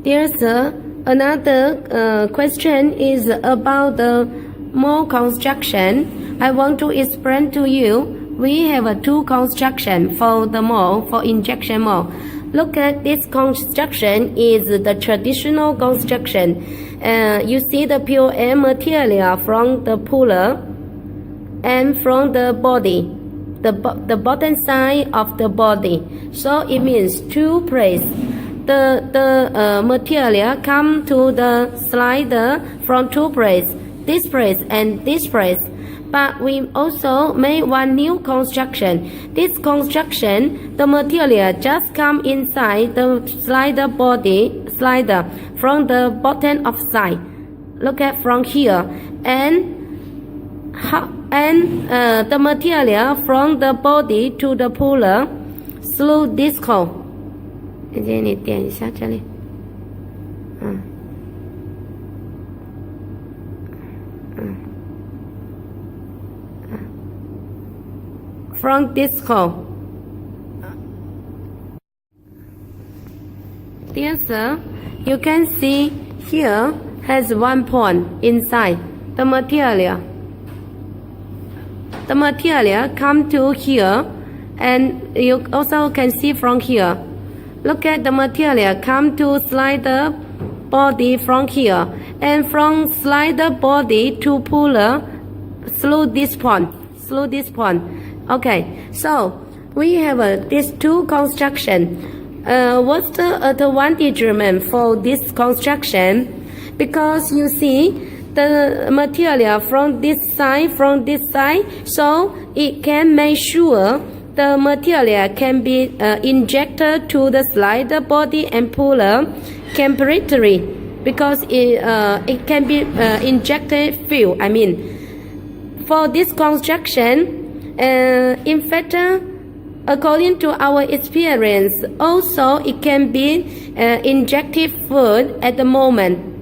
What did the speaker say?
There's another question is about the mold construction. I want to explain to you. We have a two construction for the mold, for injection mold. Look at this construction is the traditional construction. You see the POM material from the puller and from the body, the bottom side of the body. So it means two plates. The material come to the slider from two plates, this plate and this plate. But we also made one new construction. This construction, the material just come inside the slider from the bottom of side. Look at from here, and the material from the body to the puller through this hole. 你点一下这里，from this hole. There's you can see here has one point inside the material. The material come to here, and you also can see from here. Look at the material come to slider body from here, and from slider body to puller through this point. Okay, so we have these two construction. What's the advantage for this construction? Because you see the material from this side, so it can make sure the material can be injected to the slider body and puller completely, because it can be injected field. I mean, for this construction, in fact, according to our experience, also it can be injected food at the moment.